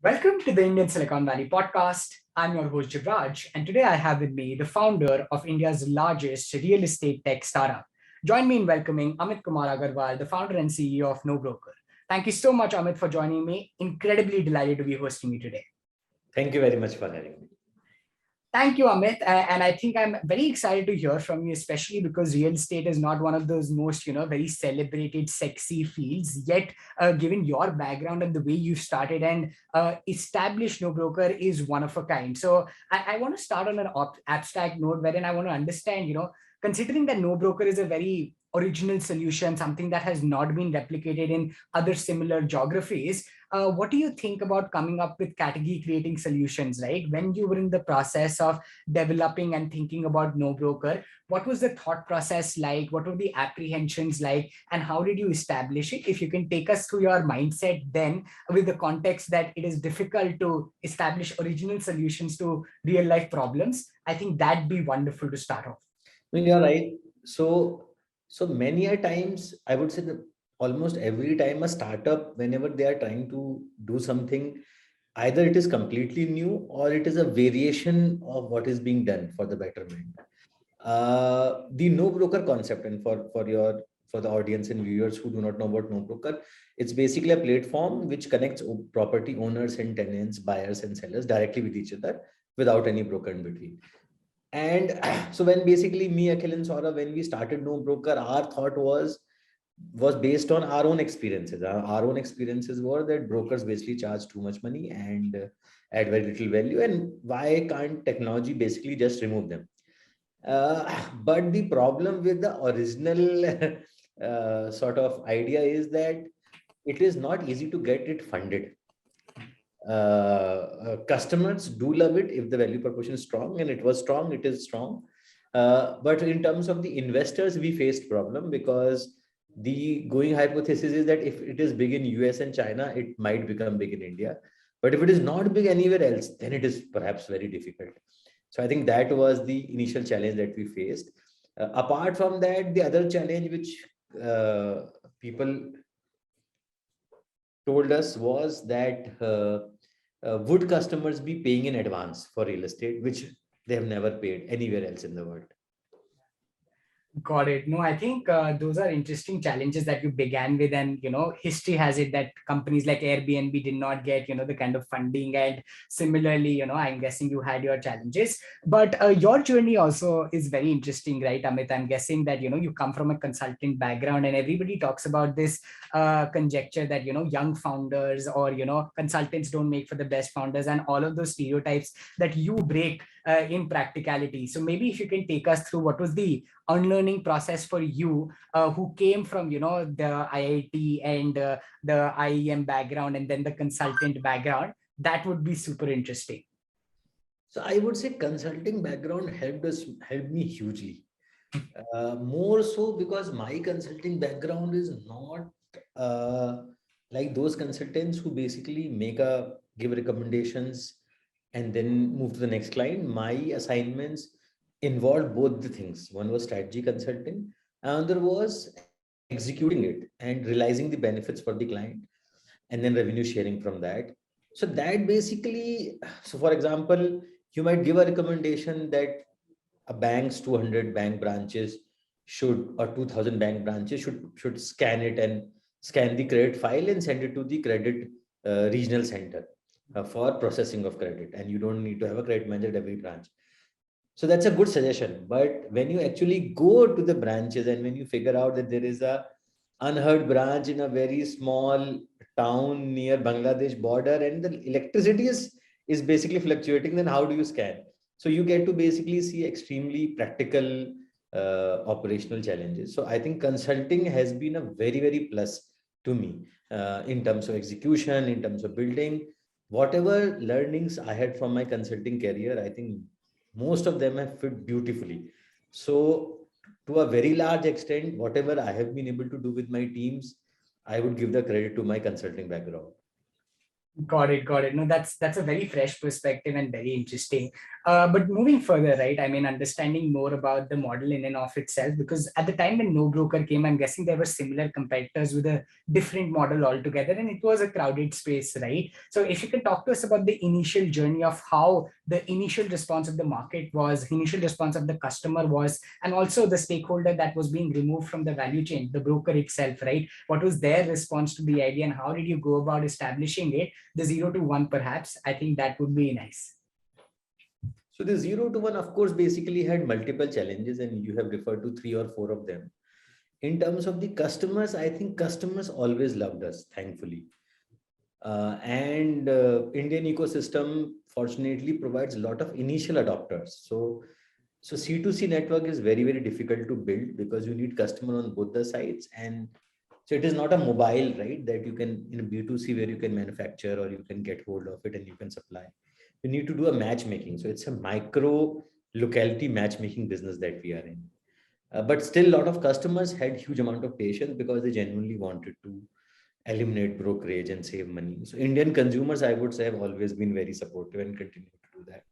Welcome to the Indian Silicon Valley podcast. I'm your host, Jivraj, and today I have with me the founder of India's largest real estate tech startup. Join me in welcoming Amit Kumar Agarwal, the founder and CEO of NoBroker. Thank you so much, Amit, for joining me. Incredibly delighted to be hosting you today. Thank you very much for having me. Thank you, Amit. And I think I'm very excited to hear from you, especially because real estate is not one of those most, very celebrated, sexy fields. Yet, given your background and the way you started and established No Broker is one of a kind. So I want to start on an abstract note wherein I want to understand, considering that No Broker is a very original solution, something that has not been replicated in other similar geographies. What do you think about coming up with category creating solutions, right? When you were in the process of developing and thinking about No Broker, what was the thought process like? What were the apprehensions like? And how did you establish it? If you can take us through your mindset then with the context that it is difficult to establish original solutions to real life problems, I think that'd be wonderful to start off. No, you're right. So many a times, I would say that almost every time a startup, whenever they are trying to do something, either it is completely new or it is a variation of what is being done for the betterment. The no broker concept, and for the audience and viewers who do not know about no broker, it's basically a platform which connects property owners and tenants, buyers and sellers directly with each other without any broker in between. And so when basically me, Akhil and Saurabh, when we started No Broker, our thought was based on our own experiences. Our own experiences were that brokers basically charge too much money and add very little value. And why can't technology basically just remove them? But the problem with the original sort of idea is that it is not easy to get it funded. Customers do love it if the value proposition is strong, and it was strong, it is strong. But in terms of the investors, we faced problem because the going hypothesis is that if it is big in US and China, it might become big in India. But if it is not big anywhere else, then it is perhaps very difficult. So I think that was the initial challenge that we faced. Apart from that, the other challenge which people told us was that would customers be paying in advance for real estate, which they have never paid anywhere else in the world. Got it. No, I think those are interesting challenges that you began with. And, history has it that companies like Airbnb did not get, the kind of funding. And similarly, I'm guessing you had your challenges. But your journey also is very interesting, right, Amit? I'm guessing that, you come from a consulting background and everybody talks about this conjecture that, young founders or, consultants don't make for the best founders and all of those stereotypes that you break in practicality. So maybe if you can take us through what was the unlearning process for you who came from the IIT and the IEM background and then the consultant background, that would be super interesting. So I would say consulting background helped me hugely. More so because my consulting background is not like those consultants who basically give recommendations and then move to the next client. My assignments involved both the things. One was strategy consulting, another was executing it and realizing the benefits for the client, and then revenue sharing from that. So that basically, so for example, you might give a recommendation that a bank's 200 bank branches should, or 2000 bank branches should scan it and scan the credit file and send it to the credit regional center for processing of credit. And you don't need to have a credit manager at every branch. So that's a good suggestion. But when you actually go to the branches and when you figure out that there is a unheard branch in a very small town near Bangladesh border and the electricity is basically fluctuating, then how do you scan? So you get to basically see extremely practical operational challenges. So I think consulting has been a very, very plus to me in terms of execution, in terms of building. Whatever learnings I had from my consulting career, I think most of them have fit beautifully. So to a very large extent, whatever I have been able to do with my teams, I would give the credit to my consulting background. Got it. No, that's a very fresh perspective and very interesting. But moving further, right? I mean, understanding more about the model in and of itself, because at the time when NoBroker came, I'm guessing there were similar competitors with a different model altogether, and it was a crowded space, right? So if you can talk to us about the initial journey of how the initial response of the market was, initial response of the customer was, and also the stakeholder that was being removed from the value chain, the broker itself, right? What was their response to the idea, and how did you go about establishing it, the 0 to 1 perhaps? I think that would be nice. So the 0 to 1, of course, basically had multiple challenges, and you have referred to three or four of them. In terms of the customers, I think customers always loved us, thankfully. And Indian ecosystem, fortunately, provides a lot of initial adopters. So C2C network is very, very difficult to build because you need customer on both the sides. And so it is not a mobile, right, that you can in a B2C where you can manufacture or you can get hold of it and you can supply. You need to do a matchmaking. So it's a micro locality matchmaking business that we are in. But still, a lot of customers had huge amount of patience because they genuinely wanted to eliminate brokerage and save money. So Indian consumers, I would say, have always been very supportive and continue to do that.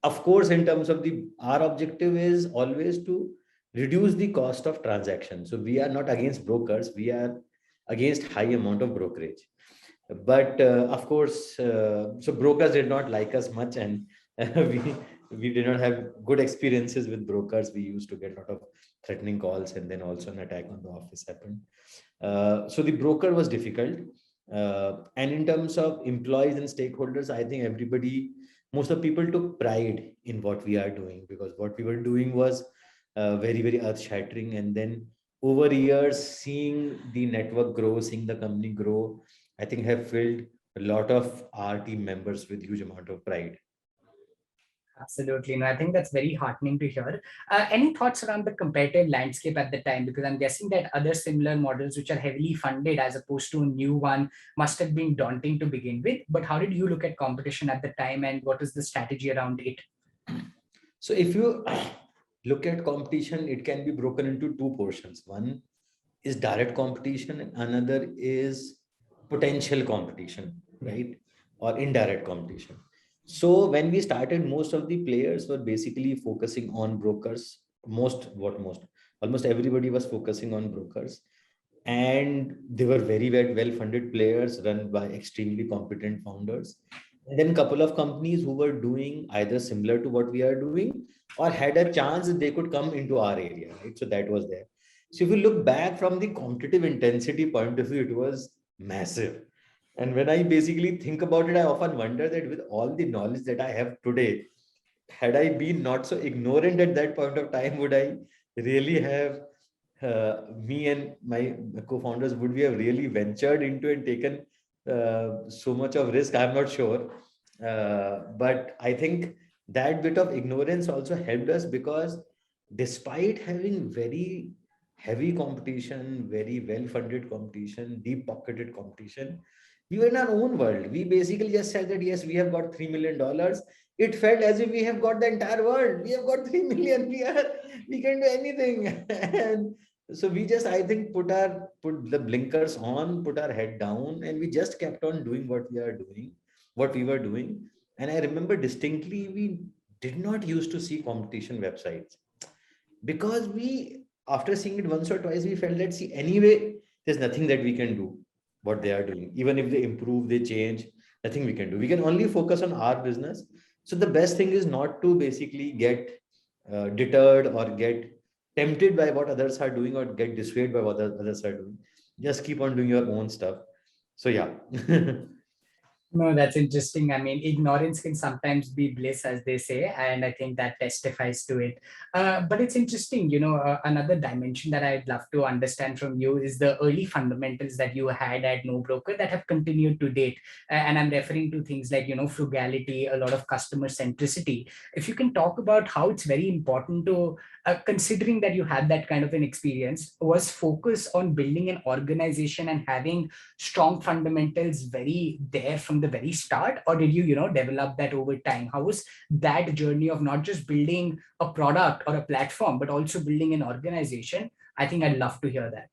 Of course, in terms of our objective is always to reduce the cost of transaction. So we are not against brokers, we are against high amount of brokerage. But of course, so brokers did not like us much, and we did not have good experiences with brokers. We used to get a lot of threatening calls, and then also an attack on the office happened. So the broker was difficult. And in terms of employees and stakeholders, I think most of people took pride in what we are doing, because what we were doing was very, very earth shattering. And then over years, seeing the network grow, seeing the company grow, I think have filled a lot of our team members with huge amount of pride. Absolutely. No, I think that's very heartening to hear. Any thoughts around the competitive landscape at the time? Because I'm guessing that other similar models, which are heavily funded as opposed to a new one, must have been daunting to begin with. But how did you look at competition at the time, and what is the strategy around it? So if you look at competition, it can be broken into two portions. One is direct competition, and another is potential competition, right? Or indirect competition. So when we started, most of the players were basically focusing on brokers. Almost everybody was focusing on brokers. And they were very well funded players run by extremely competent founders. And then a couple of companies who were doing either similar to what we are doing or had a chance that they could come into our area, right? So that was there. So if you look back from the competitive intensity point of view, it was massive. And when I basically think about it, I often wonder that with all the knowledge that I have today, had I been not so ignorant at that point of time, would I really have me and my co-founders, would we have really ventured into and taken so much of risk? I'm not sure. But I think that bit of ignorance also helped us, because despite having very heavy competition, very well-funded competition, deep-pocketed competition, we were in our own world. We basically just said that, yes, we have got $3 million. It felt as if we have got the entire world. We have got 3 million. We can do anything. And so we just, I think, put the blinkers on, put our head down, and we just kept on doing what we were doing. And I remember distinctly, we did not used to see competition websites, because after seeing it once or twice, we felt that, see, anyway, there's nothing that we can do what they are doing. Even if they improve, they change, nothing we can do. We can only focus on our business. So the best thing is not to basically get deterred or get tempted by what others are doing or get dissuaded by what others are doing. Just keep on doing your own stuff. So yeah. No, that's interesting. I mean, ignorance can sometimes be bliss, as they say, and I think that testifies to it. But it's interesting, another dimension that I'd love to understand from you is the early fundamentals that you had at NoBroker that have continued to date. And I'm referring to things like, frugality, a lot of customer centricity. If you can talk about how it's very important to, considering that you had that kind of an experience, was focus on building an organization and having strong fundamentals very there from the very start, or did you develop that over time? How was that journey of not just building a product or a platform but also building an organization? I think I'd love to hear that.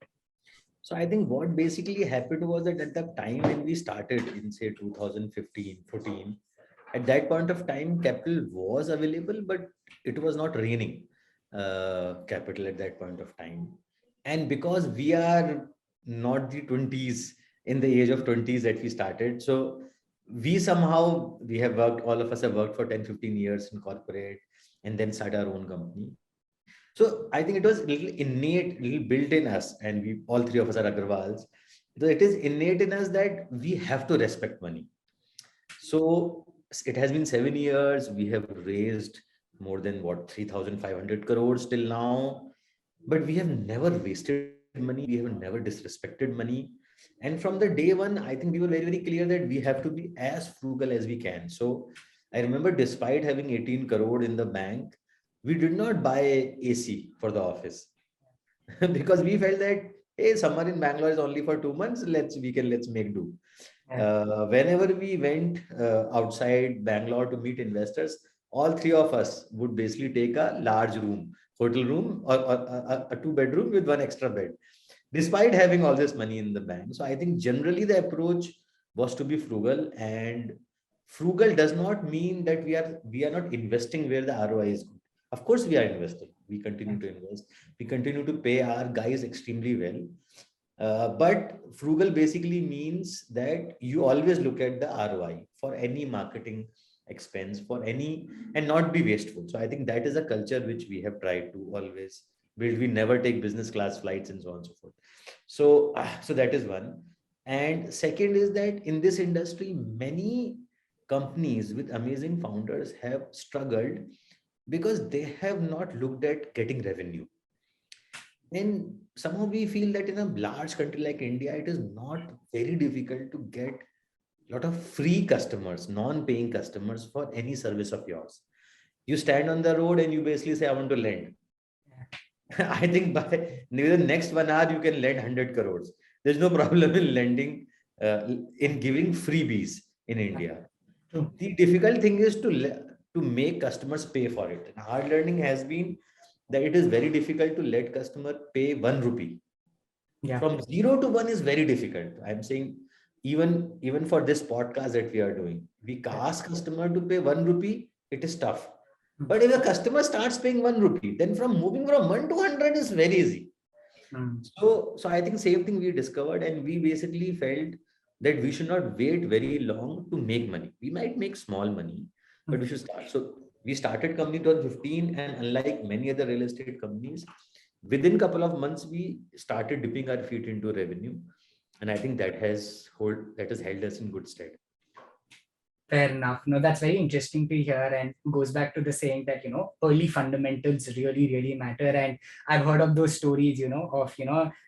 So I think what basically happened was that at the time when we started in, say, 2015 14, At that point of time, capital was available, but it was not raining capital at that point of time. And because we are not the 20s, in the age of 20s that we started, so we have worked, all of us have worked for 10, 15 years in corporate and then started our own company. So I think it was a little innate, little built in us, and we all three of us are Agarwals. So it is innate in us that we have to respect money. So it has been 7 years. We have raised more than what, 3,500 crores till now, but we have never wasted money. We have never disrespected money. And from the day one, I think we were very, very clear that we have to be as frugal as we can. So I remember, despite having 18 crore in the bank, we did not buy AC for the office because we felt that, hey, summer in Bangalore is only for 2 months. Let's make do. Yeah. Whenever we went outside Bangalore to meet investors, all three of us would basically take a large room, hotel room, or a two-bedroom with one extra bed, despite having all this money in the bank. So I think generally the approach was to be frugal, and frugal does not mean that we are not investing where the ROI is good. Of course, we are investing. We continue to invest. We continue to pay our guys extremely well. But frugal basically means that you always look at the ROI for any marketing expense, for any, and not be wasteful. So I think that is a culture which we have tried to always build. We never take business class flights and so on and so forth. So that is one. And second is that in this industry, many companies with amazing founders have struggled because they have not looked at getting revenue. And somehow we feel that in a large country like India, it is not very difficult to get a lot of free customers, non-paying customers for any service of yours. You stand on the road and you basically say, I want to lend. I think by the next 1 hour, you can lend 100 crores. There's no problem in lending, in giving freebies in India. True. The difficult thing is to make customers pay for it. And hard learning has been that it is very difficult to let customer pay 1 rupee. Yeah. From 0 to 1 is very difficult. I'm saying even for this podcast that we are doing, we ask customer to pay 1 rupee, it is tough. But if a customer starts paying 1 rupee, then from moving from 1 to 100 is very easy. So I think same thing we discovered, and we basically felt that we should not wait very long to make money. We might make small money, but we should start. So we started company 2015, and unlike many other real estate companies, within couple of months we started dipping our feet into revenue, and I think that has held us in good stead. Fair enough. No, that's very interesting to hear, and goes back to the saying that, early fundamentals really, really matter. And I've heard of those stories, of,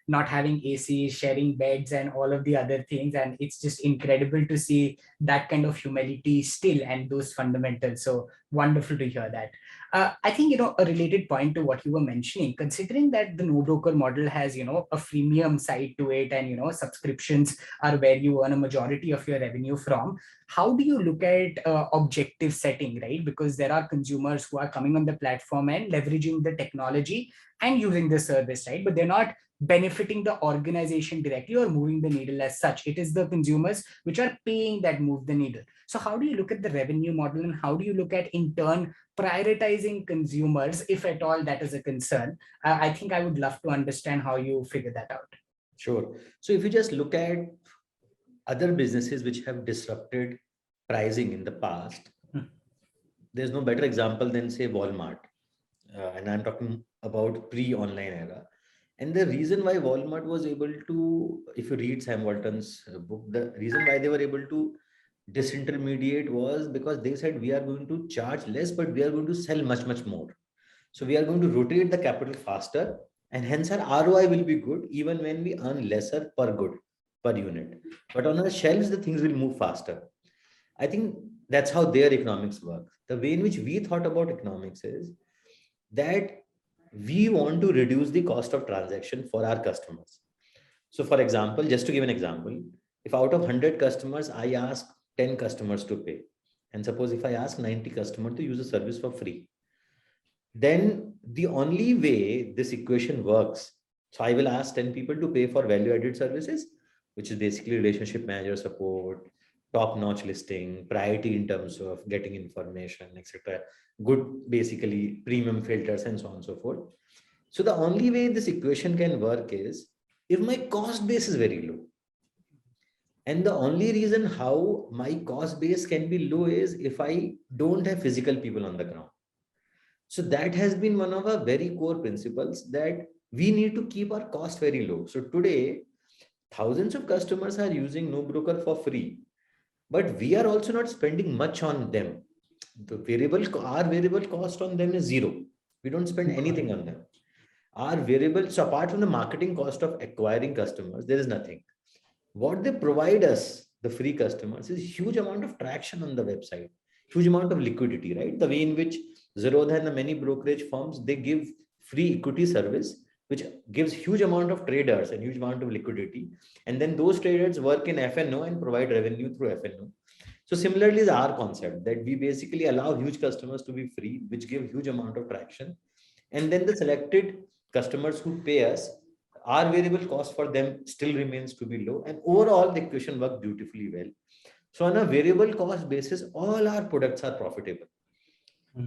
not having AC, sharing beds and all of the other things. And it's just incredible to see that kind of humility still and those fundamentals. So wonderful to hear that. I think, a related point to what you were mentioning, considering that the no broker model has, a freemium side to it, and, subscriptions are where you earn a majority of your revenue from. How do you look at objective setting, right? Because there are consumers who are coming on the platform and leveraging the technology and using the service, right? But they're not benefiting the organization directly or moving the needle as such. It is the consumers which are paying that move the needle. So how do you look at the revenue model, and how do you look at, in turn, prioritizing consumers, if at all that is a concern? I think I would love to understand how you figure that out. Sure. So if you just look at other businesses which have disrupted pricing in the past, there's no better example than, say, Walmart. And I'm talking about pre-online era. And the reason why Walmart was able to, if you read Sam Walton's book, the reason why they were able to disintermediate was because they said, we are going to charge less, but we are going to sell much, much more. So we are going to rotate the capital faster, and hence our ROI will be good even when we earn lesser per good, per unit. But on our shelves, the things will move faster. I think that's how their economics work. The way in which we thought about economics is that we want to reduce the cost of transaction for our customers. So for example, just to give an example, if out of 100 customers, I ask 10 customers to pay, and suppose if I ask 90 customers to use the service for free, then the only way this equation works, so I will ask 10 people to pay for value added services, which is basically relationship manager support, top-notch listing, priority in terms of getting information, etc. Good, basically premium filters and so on and so forth. So the only way this equation can work is if my cost base is very low. And the only reason how my cost base can be low is if I don't have physical people on the ground. So that has been one of our very core principles, that we need to keep our cost very low. So today, thousands of customers are using NoBroker for free, but we are also not spending much on them. Our variable cost on them is zero. We don't spend anything on them. Our variable, so apart from the marketing cost of acquiring customers, there is nothing. What they provide us, the free customers, is huge amount of traction on the website, huge amount of liquidity, right? The way in which Zerodha and the many brokerage firms, they give free equity service, which gives huge amount of traders and huge amount of liquidity. And then those traders work in FNO and provide revenue through FNO. So similarly is our concept, that we basically allow huge customers to be free, which give huge amount of traction. And then the selected customers who pay us, our variable cost for them still remains to be low, and overall the equation works beautifully well. So on a variable cost basis, all our products are profitable.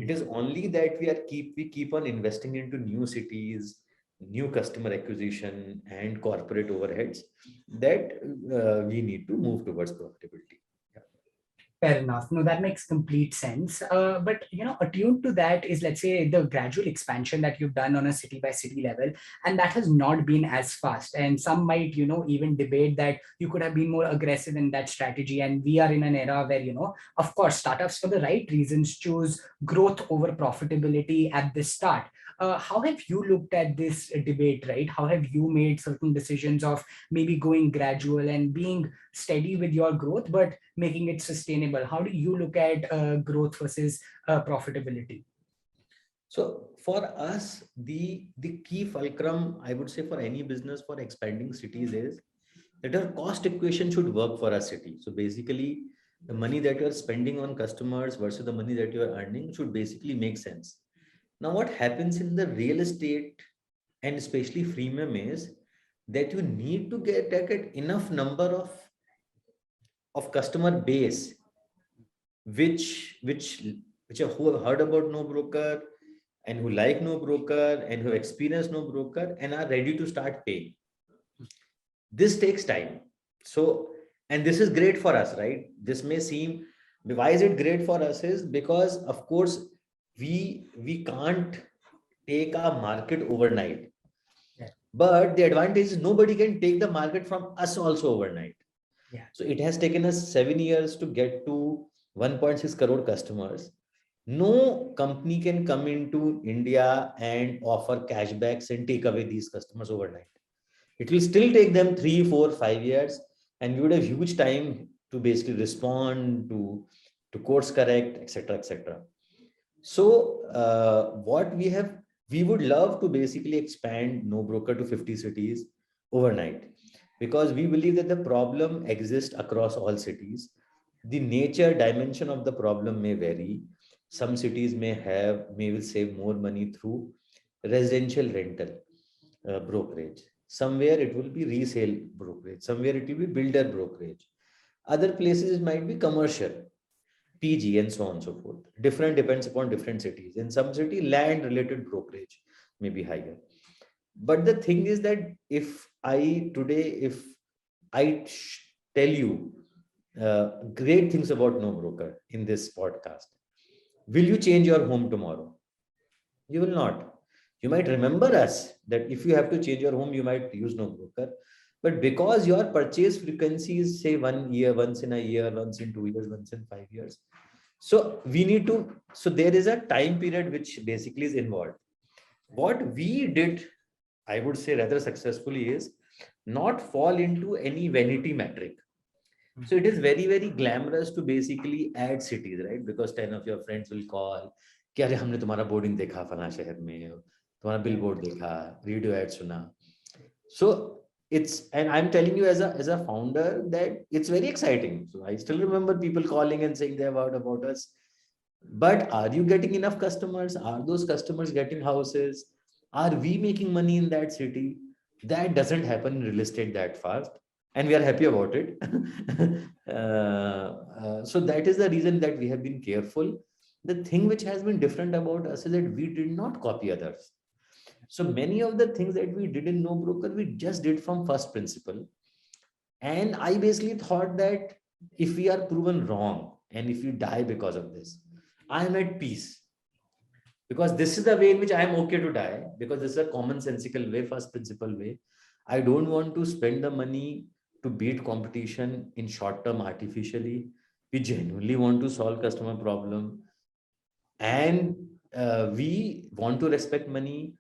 It is only that we keep on investing into new cities, new customer acquisition, and corporate overheads, that we need to move towards profitability. Fair enough. No, that makes complete sense. But attuned to that is, let's say, the gradual expansion that you've done on a city by city level, and that has not been as fast. And some might, even debate that you could have been more aggressive in that strategy. And we are in an era where, of course, startups for the right reasons choose growth over profitability at the start. How have you looked at this debate, right? How have you made certain decisions of maybe going gradual and being steady with your growth, but making it sustainable? How do you look at growth versus profitability? So for us, the key fulcrum, I would say, for any business for expanding cities is that our cost equation should work for our city. So basically, the money that you're spending on customers versus the money that you're earning should basically make sense. Now, what happens in the real estate and especially freemium is that you need to get enough number of customer base, which who have heard about NoBroker and who like NoBroker and who experience NoBroker and are ready to start paying. This takes time. So, and this is great for us, right? This may seem, why is it great for us is because, of course, we can't take our market overnight. Yeah. But the advantage is nobody can take the market from us also overnight. Yeah. So it has taken us 7 years to get to 1.6 crore customers. No company can come into India and offer cashbacks and take away these customers overnight. It will still take them 3, 4, 5 years, and we would have huge time to basically respond to course correct, etc., etc. So what we would love to basically expand NoBroker to 50 cities overnight, because we believe that the problem exists across all cities. The nature dimension of the problem may vary. Some cities may will save more money through residential rental brokerage. Somewhere it will be resale brokerage. Somewhere it will be builder brokerage. Other places it might be commercial, PG, and so on and so forth. Different depends upon different cities. In some city, land related brokerage may be higher. But the thing is that if I tell you great things about NoBroker in this podcast, will you change your home tomorrow? You will not. You might remember us that if you have to change your home, you might use NoBroker. But because your purchase frequency is, say, 1 year, once in a year, once in 2 years, once in 5 years. So there is a time period which basically is involved. What we did, I would say rather successfully, is not fall into any vanity metric. So it is very, very glamorous to basically add cities, right? Because 10 of your friends will call, कि अरे हमने तुम्हारा boarding देखा फला शहर में, तुम्हारा bill board देखा, रेडियो एड सुना. So and I'm telling you as a founder that it's very exciting. So I still remember people calling and saying they have heard about us. But are you getting enough customers? Are those customers getting houses? Are we making money in that city? That doesn't happen in real estate that fast. and we are happy about it. So that is the reason that we have been careful. The thing which has been different about us is that we did not copy others. So many of the things that we did in No Broker, we just did from first principle. And I basically thought that if we are proven wrong and if we die because of this, I am at peace, because this is the way in which I am okay to die, because this is a commonsensical way, first principle way. I don't want to spend the money to beat competition in short term artificially. We genuinely want to solve customer problem, and we want to respect money.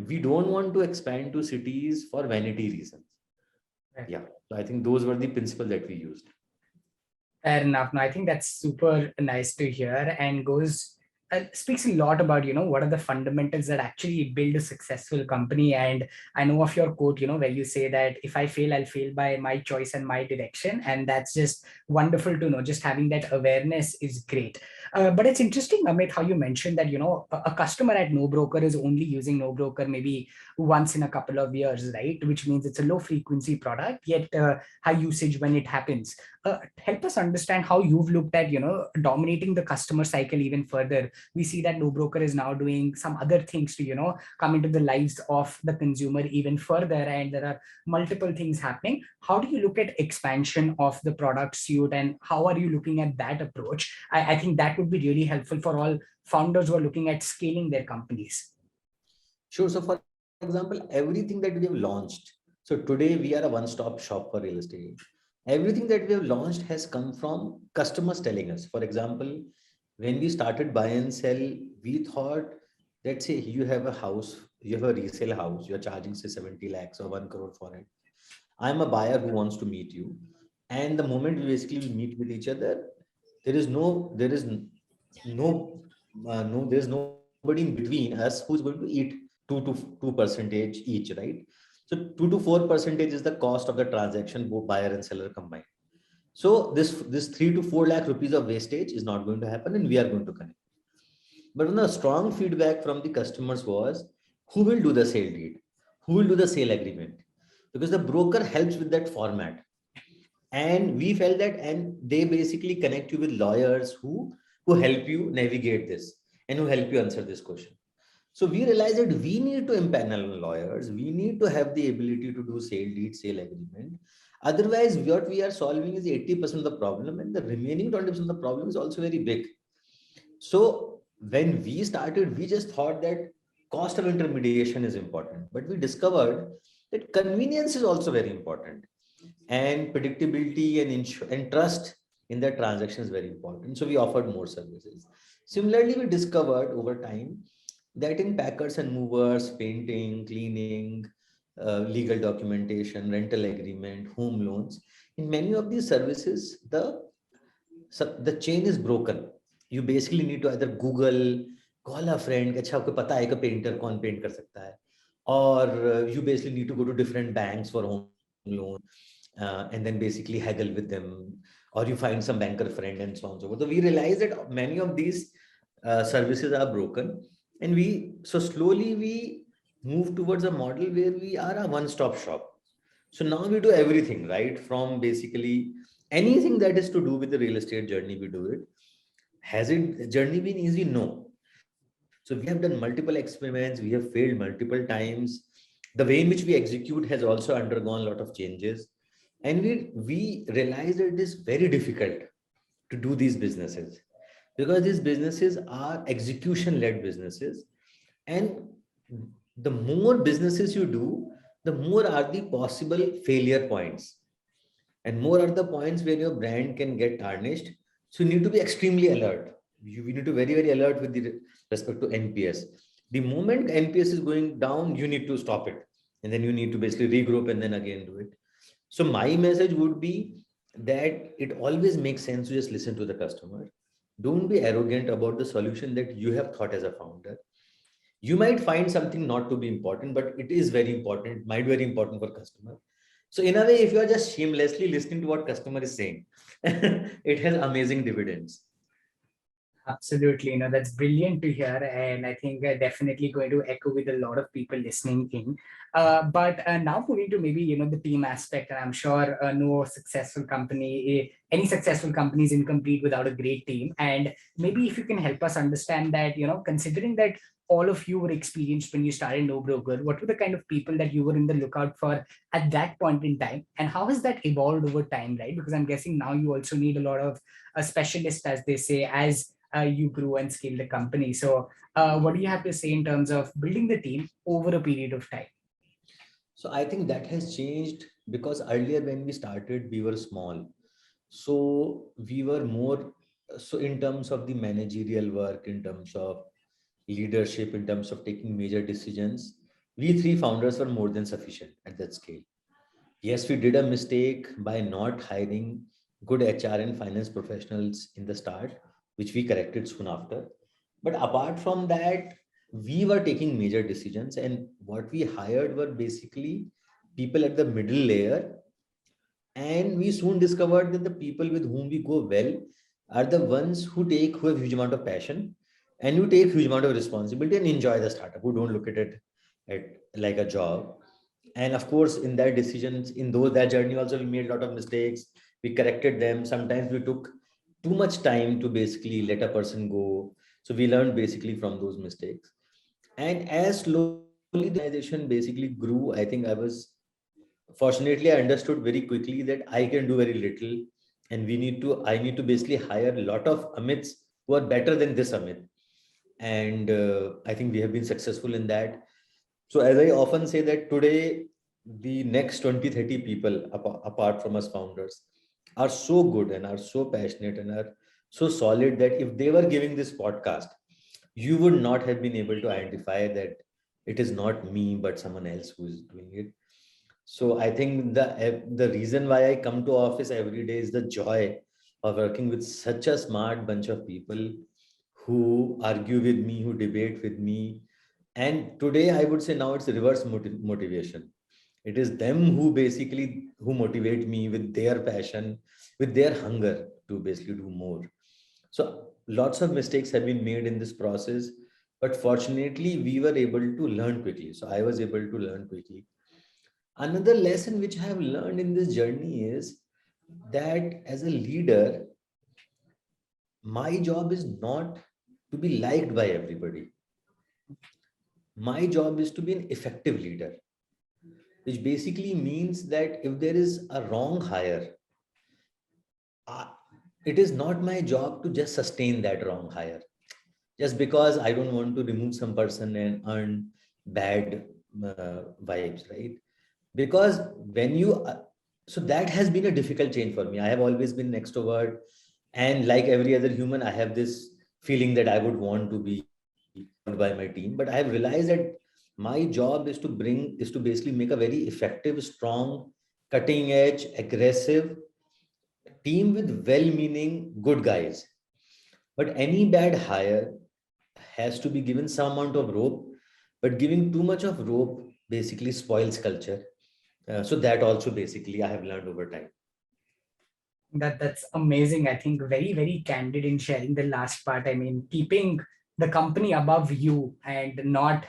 We don't want to expand to cities for vanity reasons. Yeah, so I think those were the principles that we used. Fair enough. No, I think that's super nice to hear and goes speaks a lot about what are the fundamentals that actually build a successful company. And I know of your quote, where you say that if I fail, I'll fail by my choice and my direction, and that's just wonderful to know. Just having that awareness is great. But it's interesting, Amit, how you mentioned that a customer at No Broker is only using No Broker maybe once in a couple of years, right? Which means it's a low frequency product, yet high usage when it happens. Help us understand how you've looked at dominating the customer cycle even further. We see that No Broker is now doing some other things to come into the lives of the consumer even further, and there are multiple things happening. How do you look at expansion of the product suite, and how are you looking at that approach? I think that would be really helpful for all founders who are looking at scaling their companies. Sure. So, for example, everything that we have launched. So, today we are a one stop shop for real estate. Everything that we have launched has come from customers telling us. For example, when we started buy and sell, we thought, let's say you have a house, you have a resale house, you're charging say 70 lakhs or 1 crore for it. I'm a buyer who wants to meet you. And the moment we basically meet with each other, there's nobody in between us who's going to eat 2 to 2% each, right? So 2 to 4% is the cost of the transaction, both buyer and seller combined. So this 3 to 4 lakh rupees of wastage is not going to happen, and we are going to connect. But when the strong feedback from the customers was, who will do the sale deed? Who will do the sale agreement? Because the broker helps with that format. And we felt that, and they basically connect you with lawyers who help you navigate this and who help you answer this question. So we realized that we need to empanel lawyers. We need to have the ability to do sale deed, sale agreement. Otherwise, what we are solving is 80% of the problem, and the remaining 20% of the problem is also very big. So when we started, we just thought that cost of intermediation is important, but we discovered that convenience is also very important, and predictability and trust in that transaction is very important. So we offered more services. Similarly, we discovered over time that in packers and movers, painting, cleaning, legal documentation, rental agreement, home loans, in many of these services, the chain is broken. You basically need to either Google, call a friend, अच्छा आपको पता है कि painter कौन paint कर सकता है, or you basically need to go to different banks for home loan, and then basically haggle with them, or you find some banker friend and so on and so forth. So we realize that many of these services are broken, and so slowly we move towards a model where we are a one-stop shop. So now we do everything, right? From basically anything that is to do with the real estate journey, we do it. Has it journey been easy? No. So we have done multiple experiments. We have failed multiple times. The way in which we execute has also undergone a lot of changes. And we realize that it is very difficult to do these businesses, because these businesses are execution-led businesses. And the more businesses you do, the more are the possible failure points, and more are the points where your brand can get tarnished. So you need to be extremely alert. We need to be very, very alert with the respect to NPS. The moment NPS is going down, you need to stop it. And then you need to basically regroup and then again do it. So my message would be that it always makes sense to just listen to the customer. Don't be arrogant about the solution that you have thought as a founder. You might find something not to be important, but it is very important, might be very important for customer. So in a way, if you are just shamelessly listening to what customer is saying, it has amazing dividends. Absolutely, that's brilliant to hear, and I think definitely going to echo with a lot of people listening in. But now moving to maybe the team aspect, and I'm sure no successful company, any successful company is incomplete without a great team. And maybe if you can help us understand that, considering that all of you were experienced when you started No Broker, what were the kind of people that you were in the lookout for at that point in time, and how has that evolved over time, right? Because I'm guessing now you also need a lot of specialists, as they say, as you grew and scaled the company. So, what do you have to say in terms of building the team over a period of time? So I think that has changed because earlier when we started, we were small. So we were more, so in terms of the managerial work, in terms of leadership, in terms of taking major decisions, we three founders were more than sufficient at that scale. Yes, we did a mistake by not hiring good HR and finance professionals in the start, which we corrected soon after. But apart from that, we were taking major decisions, and what we hired were basically people at the middle layer. And we soon discovered that the people with whom we go well are the ones who have huge amount of passion and who take huge amount of responsibility and enjoy the startup, who don't look at it at like a job. And of course, in that decisions, in those that journey also, we made a lot of mistakes. We corrected them. Sometimes we took too much time to basically let a person go. So we learned basically from those mistakes. And as slowly the organization basically grew, I think fortunately I understood very quickly that I can do very little, and I need to basically hire a lot of Amits who are better than this Amit. And I think we have been successful in that. So as I often say that today, the next 20, 30 people apart from us founders are so good and are so passionate and are so solid that if they were giving this podcast, you would not have been able to identify that it is not me, but someone else who is doing it. So I think the reason why I come to office every day is the joy of working with such a smart bunch of people who argue with me, who debate with me. And today I would say now it's reverse motivation. It is them who basically who motivate me with their passion, with their hunger to basically do more. So lots of mistakes have been made in this process, but fortunately we were able to learn quickly. So I was able to learn quickly. Another lesson which I have learned in this journey is that as a leader, my job is not to be liked by everybody. My job is to be an effective leader, which basically means that if there is a wrong hire, uh, it is not my job to just sustain that wrong hire. Just because I don't want to remove some person and earn bad vibes, right? Because when you so that has been a difficult change for me. I have always been an extrovert, and like every other human, I have this feeling that I would want to be loved by my team. But I have realized that my job is to basically make a very effective, strong, cutting edge, aggressive team with well-meaning good guys. But any bad hire has to be given some amount of rope, but giving too much of rope basically spoils culture. So that also basically I have learned over time. That's amazing. I think very, very candid in sharing the last part. I mean, keeping the company above you and not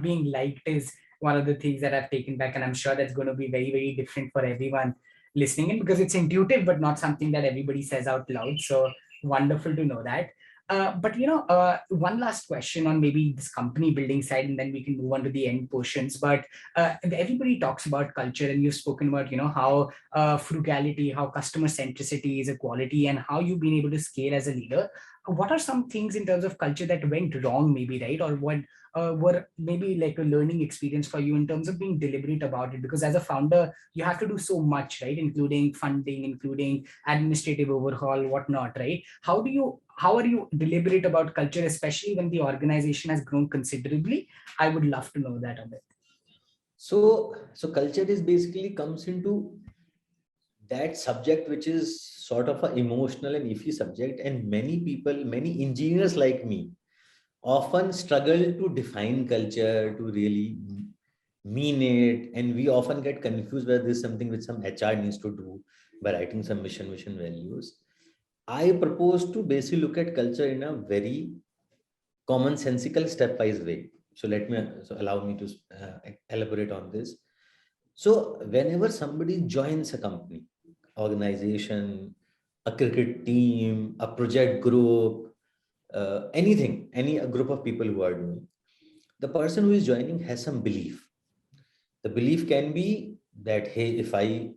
being liked is one of the things that I've taken back, and I'm sure that's going to be very, very different for everyone listening in, because it's intuitive, but not something that everybody says out loud. So wonderful to know that. But one last question on maybe this company building side, and then we can move on to the end portions. But everybody talks about culture, and you've spoken about how frugality, how customer centricity is a quality, and how you've been able to scale as a leader. What are some things in terms of culture that went wrong, maybe, right? Or what were maybe like a learning experience for you in terms of being deliberate about it? Because as a founder, you have to do so much, right? Including funding, including administrative overhaul, whatnot, right? How are you deliberate about culture, especially when the organization has grown considerably? I would love to know that a bit. So culture is basically comes into that subject, which is sort of an emotional and iffy subject. And many people, many engineers like me, often struggle to define culture, to really mean it. And we often get confused whether this is something which some HR needs to do by writing some mission values. I propose to basically look at culture in a very commonsensical stepwise way. So allow me to elaborate on this. So whenever somebody joins a company, organization, a cricket team, a project group, anything, any a group of people who are doing, the person who is joining has some belief. The belief can be that, hey, if I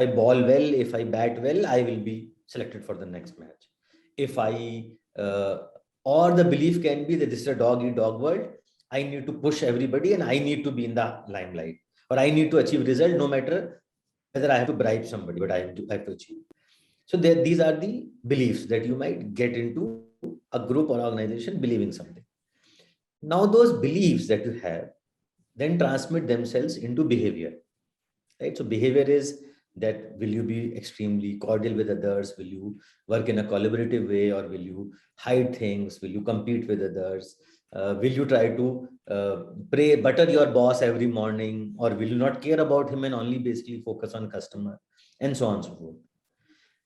ball well, if I bat well, I will be selected for the next match. If I or the belief can be that this is a dog eat dog world. I need to push everybody and I need to be in the limelight, or I need to achieve result no matter whether I have to bribe somebody, but I have to achieve. So these are the beliefs that you might get into a group or organization believing something. Now those beliefs that you have then transmit themselves into behavior, right? So behavior is that, will you be extremely cordial with others? Will you work in a collaborative way, or will you hide things? Will you compete with others? Will you try to pray butter your boss every morning, or will you not care about him and only basically focus on customer, and so on and so forth?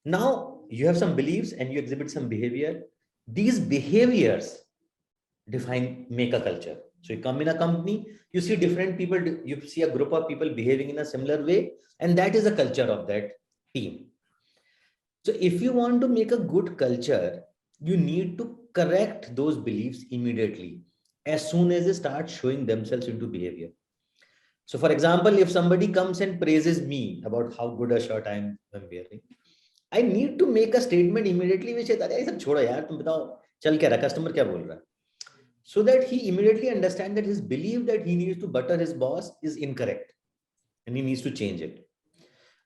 Now you have some beliefs and you exhibit some behavior. These behaviors define, make a culture. So you come in a company, you see different people, you see a group of people behaving in a similar way, and that is the culture of that team. So if you want to make a good culture, you need to correct those beliefs immediately as soon as they start showing themselves into behavior. So for example, if somebody comes and praises me about how good a shirt I'm wearing, I need to make a statement immediately which is, अरे ये सब छोड़ो यार, तुम बताओ चल क्या रहा, customer क्या बोल रहा है, so that he immediately understands that his belief that he needs to butter his boss is incorrect and he needs to change it.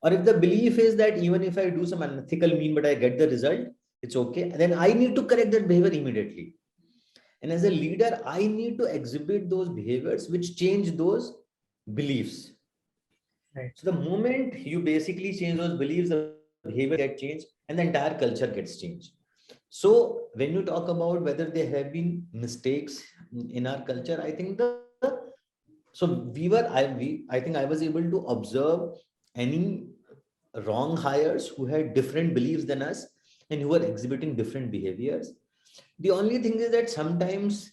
Or if the belief is that even if I do some unethical mean but I get the result, it's okay, then I need to correct that behavior immediately. And as a leader, I need to exhibit those behaviors which change those beliefs. Right. So the moment you basically change those beliefs, the behavior get changed and the entire culture gets changed. So when you talk about whether there have been mistakes in our culture, I think I think I was able to observe any wrong hires who had different beliefs than us and who were exhibiting different behaviors. The only thing is that sometimes,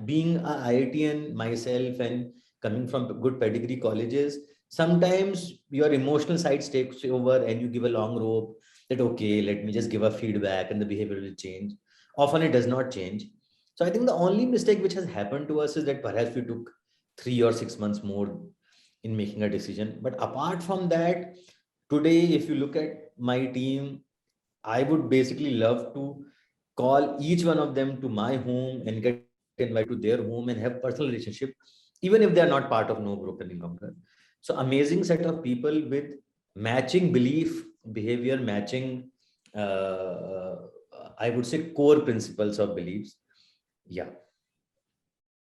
being a IITian myself and coming from good pedigree colleges, sometimes your emotional side takes over and you give a long rope that, okay, let me just give a feedback and the behavior will change. Often it does not change. So I think the only mistake which has happened to us is that perhaps we took 3 or 6 months more in making a decision. But apart from that, today, if you look at my team, I would basically love to call each one of them to my home and get invited to their home and have personal relationship, even if they are not part of NoBroker any longer. So amazing set of people with matching belief, behavior, matching, I would say, core principles of beliefs. Yeah.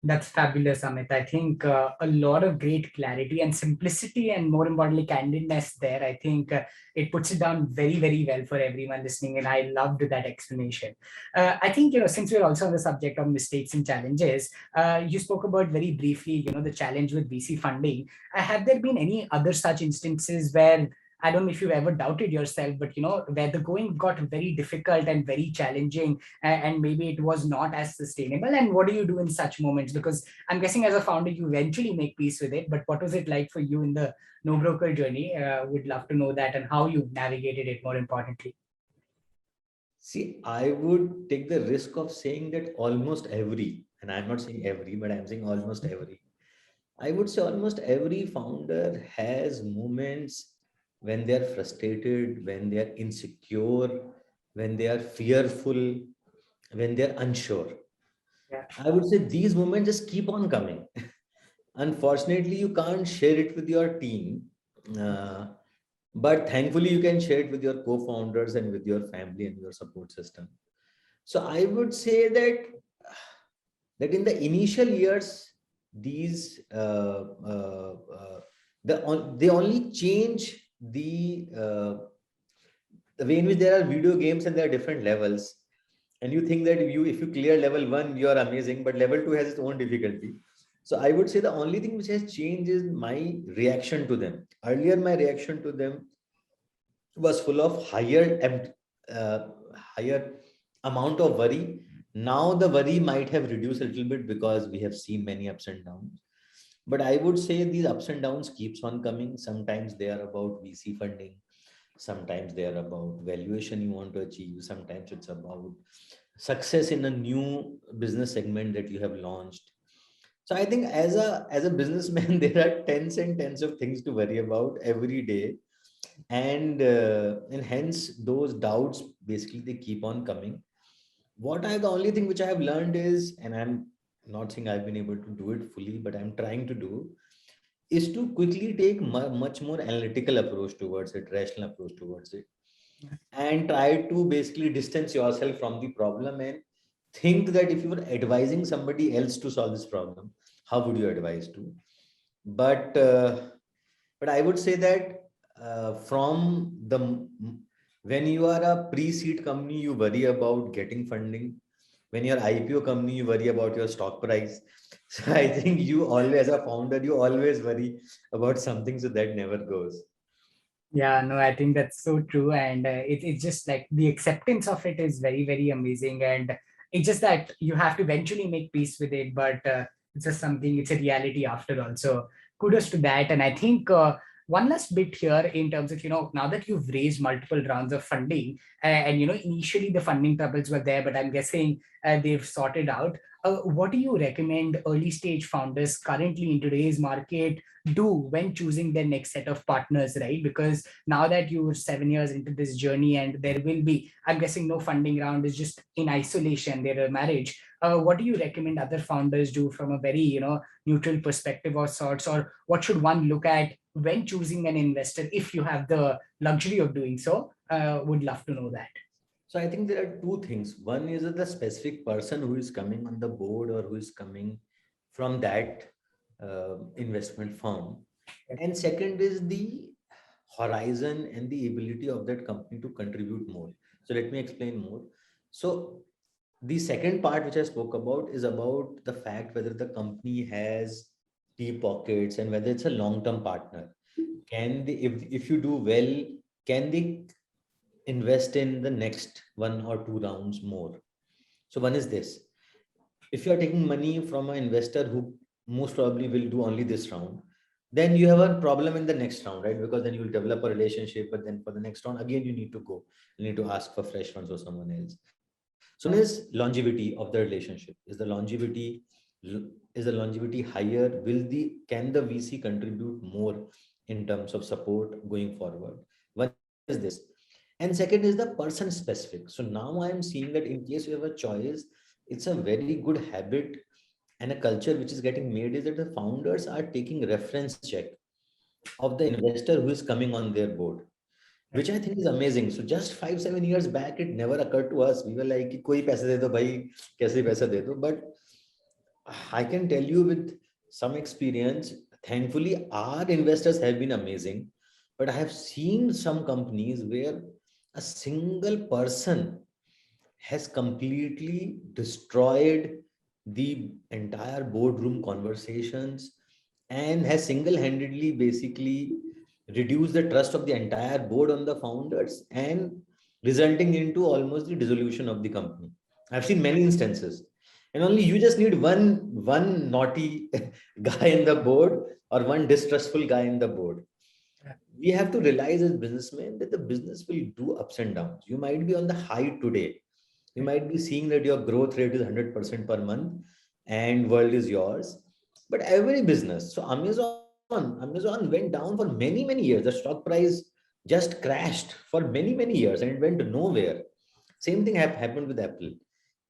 That's fabulous, Amit. I think a lot of great clarity and simplicity, and more importantly, candidness there. I think it puts it down very, very well for everyone listening, and I loved that explanation. I think, since we're also on the subject of mistakes and challenges, you spoke about very briefly, the challenge with VC funding. Have there been any other such instances where, I don't know if you've ever doubted yourself, but where the going got very difficult and very challenging, and maybe it was not as sustainable? And what do you do in such moments? Because I'm guessing as a founder, you eventually make peace with it. But what was it like for you in the no broker journey? Would love to know that and how you navigated it, more importantly. See, I would take the risk of saying that almost every, and I'm not saying every, but I'm saying almost every, I would say almost every founder has moments when they are frustrated, when they are insecure, when they are fearful, when they are unsure. Yeah. I would say these moments just keep on coming. Unfortunately, you can't share it with your team, uh, but thankfully, you can share it with your co founders and with your family and your support system. So I would say that in the initial years, these they only change the way in which there are video games and there are different levels. And you think that if you clear level 1, you are amazing, but level 2 has its own difficulty. So I would say the only thing which has changed is my reaction to them. Earlier, my reaction to them was full of higher uh, higher amount of worry. Now the worry might have reduced a little bit because we have seen many ups and downs. But I would say these ups and downs keeps on coming. Sometimes they are about VC funding. Sometimes they are about valuation you want to achieve. Sometimes it's about success in a new business segment that you have launched. So I think as a businessman, there are tens and tens of things to worry about every day, and hence those doubts basically they keep on coming. What I the only thing which I have learned is, and I'm not saying I've been able to do it fully, but I'm trying to do, is to quickly take much more analytical approach towards it, rational approach towards it, and try to basically distance yourself from the problem and think that if you were advising somebody else to solve this problem, how would you advise to? But I would say that from the when you are a pre-seed company, you worry about getting funding. When you're IPO company, you worry about your stock price. So I think you always, as a founder, you always worry about something, so that never goes. Yeah, no, I think that's so true. And it's just like the acceptance of it is very, very amazing. And it's just that you have to eventually make peace with it. But it's just something, it's a reality after all. So kudos to that. And I think one last bit here in terms of, now that you've raised multiple rounds of funding, initially the funding troubles were there, but I'm guessing they've sorted out. What do you recommend early stage founders currently in today's market do when choosing their next set of partners, right? Because now that you're 7 years into this journey and there will be, I'm guessing, no funding round is just in isolation, they're a marriage. What do you recommend other founders do from a very, neutral perspective or sorts, or what should one look at when choosing an investor if you have the luxury of doing so? Would love to know that. So I think there are two things. One is that the specific person who is coming on the board or who is coming from that investment firm. And second is the horizon and the ability of that company to contribute more. So let me explain more. So the second part which I spoke about is about the fact whether the company has deep pockets and whether it's a long-term partner. Can they, if you do well, can they invest in the next one or two rounds more? So one is this. If you are taking money from an investor who most probably will do only this round, then you have a problem in the next round, right? Because then you will develop a relationship, but then for the next round, again, you need to go. You need to ask for fresh funds or someone else. So one is longevity of the relationship. Is the longevity higher? Can the VC contribute more in terms of support going forward? One is this. And second is the person specific. So now I am seeing that in case you have a choice, it's a very good habit and a culture which is getting made is that the founders are taking reference check of the investor who is coming on their board, which I think is amazing. So just 5 7 years back, it never occurred to us. We were like, "कि कोई पैसे दे दो भाई, कैसे पैसा दे दो." But I can tell you with some experience, thankfully, our investors have been amazing. But I have seen some companies where a single person has completely destroyed the entire boardroom conversations and has single-handedly basically reduced the trust of the entire board on the founders and resulting into almost the dissolution of the company. I've seen many instances, and only you just need one naughty guy in the board or one distrustful guy in the board. We have to realize as businessmen that the business will do ups and downs. You might be on the high today. You might be seeing that your growth rate is 100% per month and world is yours. But every business, so Amazon went down for many, many years. The stock price just crashed for many, many years and it went nowhere. Same thing happened with Apple.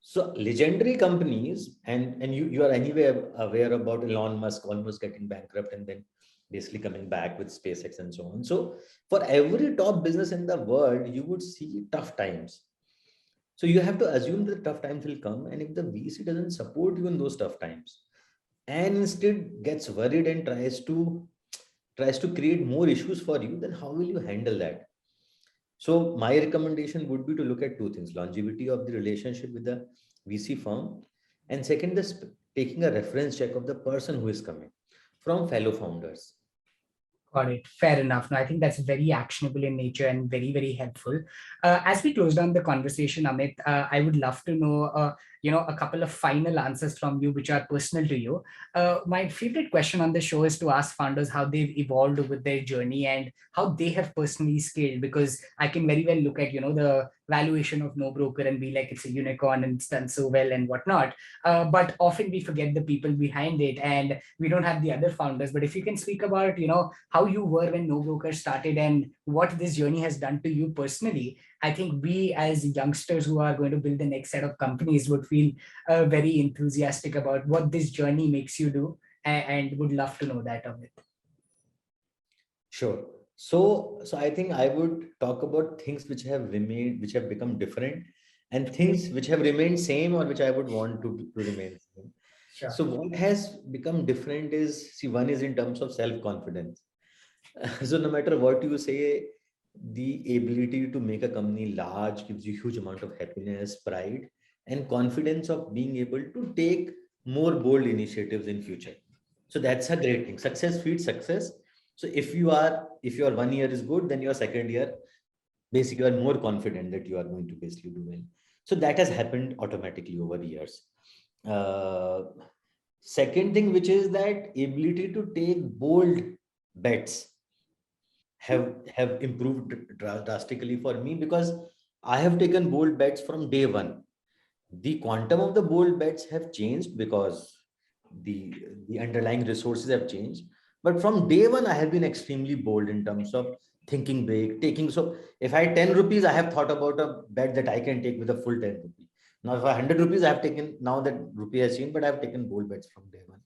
So legendary companies, and you are anyway aware about Elon Musk almost getting bankrupt and then basically coming back with SpaceX and so on. So for every top business in the world, you would see tough times. So you have to assume that tough times will come, and if the VC doesn't support you in those tough times, and instead gets worried and tries to create more issues for you, then how will you handle that? So my recommendation would be to look at two things: longevity of the relationship with the VC firm, and second, taking a reference check of the person who is coming from fellow founders. Got it. Fair enough. No, I think that's very actionable in nature and very, very helpful. As we close down the conversation, Amit, I would love to know, a couple of final answers from you, which are personal to you. My favorite question on the show is to ask founders how they've evolved with their journey and how they have personally scaled. Because I can very well look at, the valuation of NoBroker and be like, it's a unicorn and it's done so well and whatnot. But often we forget the people behind it and we don't have the other founders. But if you can speak about, how you were when NoBroker started and what this journey has done to you personally, I think we as youngsters who are going to build the next set of companies would feel very enthusiastic about what this journey makes you do and would love to know that of it. Sure. So I think I would talk about things which have remained, which have become different, and things which have remained same or which I would want to remain same. Sure. So what has become different is, see, one is in terms of self-confidence. So no matter what you say, the ability to make a company large gives you huge amount of happiness, pride, and confidence of being able to take more bold initiatives in future. So that's a great thing. Success feeds success. So if your 1 year is good, then your second year, basically you are more confident that you are going to basically do well. So that has happened automatically over the years. Uh, Second thing, which is that ability to take bold bets have improved drastically for me, because I have taken bold bets from day one. The quantum of the bold bets have changed because the the underlying resources have changed. But from day one, I have been extremely bold in terms of thinking big, taking. So if I had 10 rupees, I have thought about a bet that I can take with a full 10 rupee. Now, if I 100 rupees, I have taken, now that rupee has changed, but I have taken bold bets from day one.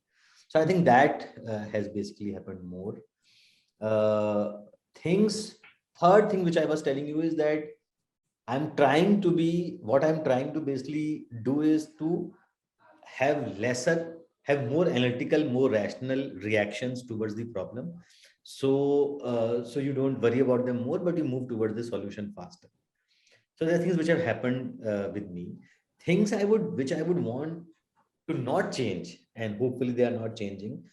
So I think that has basically happened more. Uh, things, third thing which I was telling you is that what I'm trying to basically do is to have more analytical, more rational reactions towards the problem. So you don't worry about them more, but you move towards the solution faster. So there are things which have happened with me. Things which I would want to not change, and hopefully they are not changing,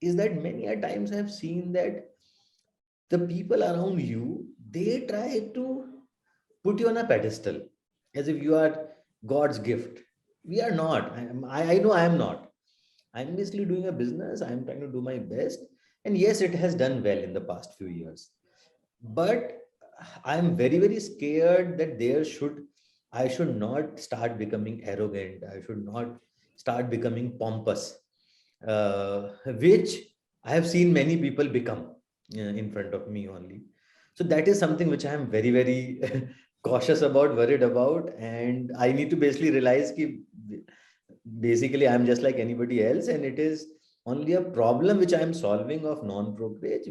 is that many a times I've seen that the people around you, they try to put you on a pedestal as if you are God's gift. We are not. I know I am not. I'm basically doing a business. I'm trying to do my best. And yes, it has done well in the past few years. But I'm very, very scared that I should not start becoming arrogant. I should not start becoming pompous, which I have seen many people become in front of me only. So that is something which I am very, very cautious about, worried about, and I need to basically realize that basically I'm just like anybody else, and it is only a problem which I am solving of non-brokerage,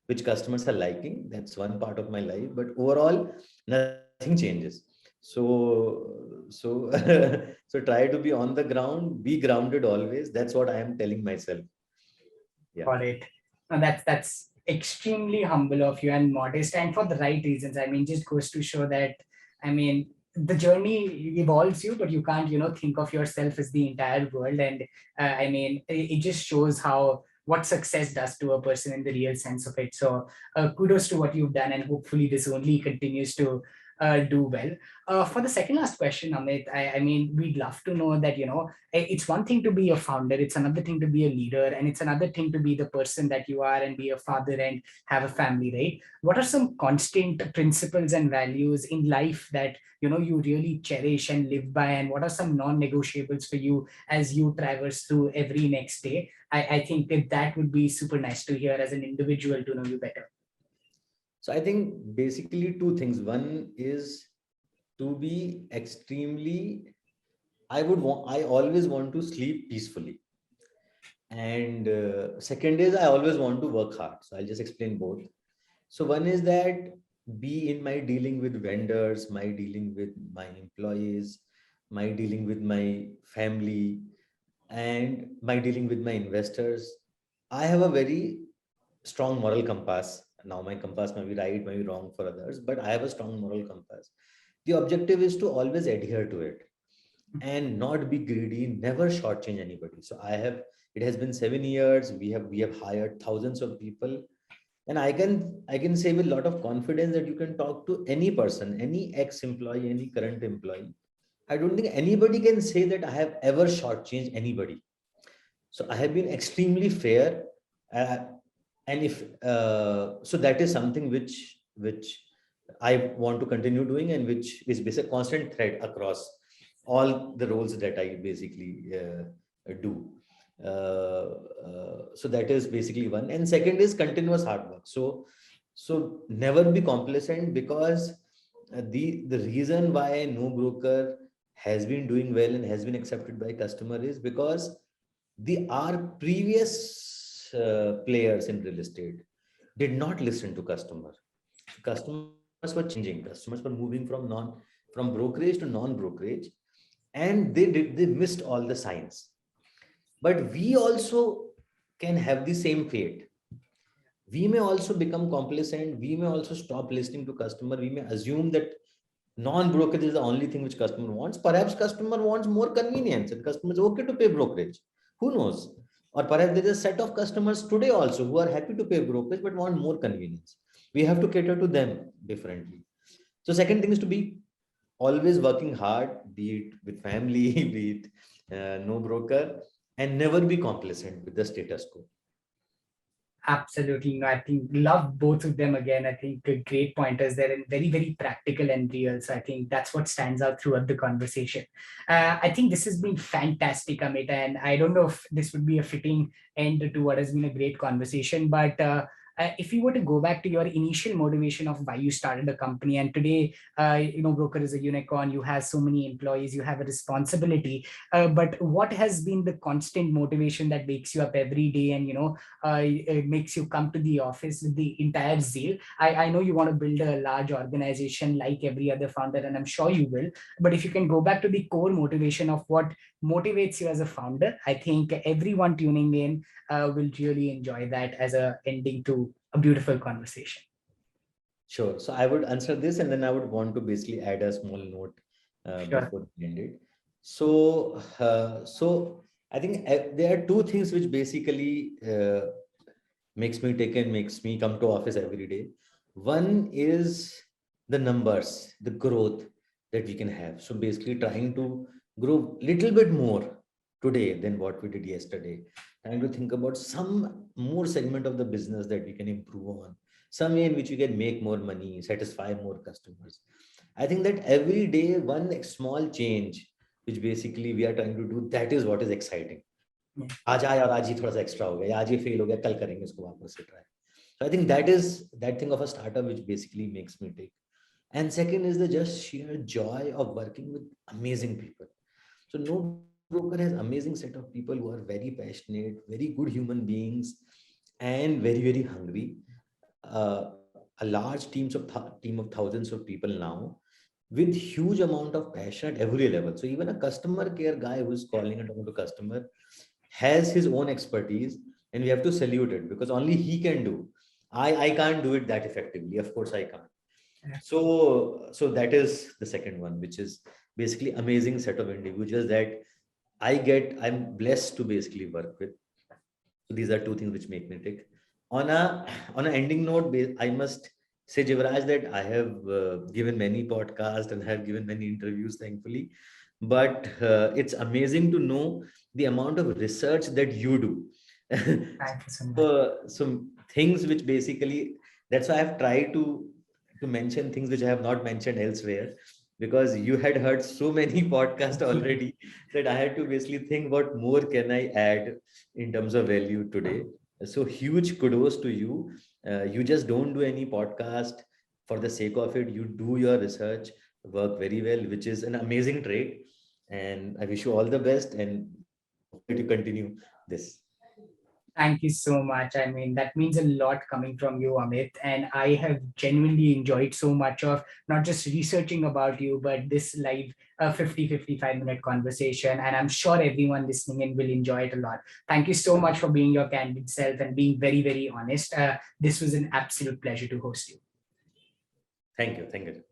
which customers are liking. That's one part of my life, but overall, nothing changes. So so try to be on the ground, be grounded always. That's what I am telling myself. Yeah. Got it. And that's extremely humble of you and modest, and for the right reasons. I mean, just goes to show that, I mean, the journey evolves you, but you can't, think of yourself as the entire world. And I mean, it just shows how what success does to a person in the real sense of it. So kudos to what you've done, and hopefully this only continues to do well. For the second last question, Amit, I mean, we'd love to know that, it's one thing to be a founder, it's another thing to be a leader, and it's another thing to be the person that you are and be a father and have a family, right? What are some constant principles and values in life that you really cherish and live by, and what are some non-negotiables for you as you traverse through every next day? I think that would be super nice to hear as an individual to know you better. So I think basically two things. One is to be extremely, I always want to sleep peacefully. And second is I always want to work hard. So I'll just explain both. So one is that be in my dealing with vendors, my dealing with my employees, my dealing with my family, and my dealing with my investors. I have a very strong moral compass. Now my compass may be right, may be wrong for others, but I have a strong moral compass. The objective is to always adhere to it and not be greedy, never shortchange anybody. So it has been 7 years. We have hired thousands of people, And I can say with a lot of confidence that you can talk to any person, any ex-employee, any current employee. I don't think anybody can say that I have ever shortchanged anybody. So I have been extremely fair, uh, and if so, that is something which I want to continue doing, and which is basically a constant thread across all the roles that I basically do. So that is basically one, and second is continuous hard work. So never be complacent, because the reason why no broker has been doing well and has been accepted by customer is because the our previous players in real estate did not listen to customer. Customers were changing. Customers were moving from brokerage to non-brokerage, and they missed all the signs. But we also can have the same fate. We may also become complacent. We may also stop listening to customer. We may assume that non-brokerage is the only thing which customer wants. Perhaps customer wants more convenience, and customer is okay to pay brokerage. Who knows? Or perhaps there is a set of customers today also who are happy to pay brokerage but want more convenience. We have to cater to them differently. So second thing is to be always working hard, be it with family, be it no broker, and never be complacent with the status quo. Absolutely. No, I think love both of them again. I think great pointers there and very, very practical and real. So I think that's what stands out throughout the conversation. I think this has been fantastic, Amit. And I don't know if this would be a fitting end to what has been a great conversation, but if you were to go back to your initial motivation of why you started a company, and today, broker is a unicorn, you have so many employees, you have a responsibility. But what has been the constant motivation that wakes you up every day and it makes you come to the office with the entire zeal? I know you want to build a large organization like every other founder, and I'm sure you will. But if you can go back to the core motivation of what motivates you as a founder, I think everyone tuning in will really enjoy that as a ending to a beautiful conversation. Sure. So I would answer this, and then I would want to basically add a small note Sure. before we end it. So I think there are two things which basically makes me take and makes me come to office every day. One is the numbers, the growth that we can have. So basically trying to grow little bit more today than what we did yesterday. Trying to think about some more segment of the business that we can improve on, some way in which we can make more money, satisfy more customers. I think that every day, one small change, which basically we are trying to do, that is what is exciting. आज आया और आज ही थोड़ा सा extra हो गया, या आज ये फेल हो गया, कल करेंगे इसको वापस से try. So I think that is that thing of a startup which basically makes me take. And second is the just sheer joy of working with amazing people. So no broker has amazing set of people who are very passionate, very good human beings, and very very hungry. A large team of thousands of people now with huge amount of passion at every level. So even a customer care guy who is calling and talking to customer has his own expertise, and we have to salute it because only he can do. I can't do it that effectively. Of course I can't. So that is the second one, which is basically amazing set of individuals that I'm blessed to basically work with. So these are two things which make me tick. On a ending note, I must say, Jivraj, that I have given many podcasts and have given many interviews, thankfully. But it's amazing to know the amount of research that you do. Thank you so much. So things which basically, that's why I've tried to mention things which I have not mentioned elsewhere, because you had heard so many podcasts already that I had to basically think what more can I add in terms of value today. So huge kudos to you. You just don't do any podcast for the sake of it. You do your research work very well, which is an amazing trait. And I wish you all the best, and hopefully to continue this. Thank you so much. I mean, that means a lot coming from you, Amit. And I have genuinely enjoyed so much of not just researching about you, but this live 55 minute conversation. And I'm sure everyone listening in will enjoy it a lot. Thank you so much for being your candid self and being very, very honest. This was an absolute pleasure to host you. Thank you. Thank you.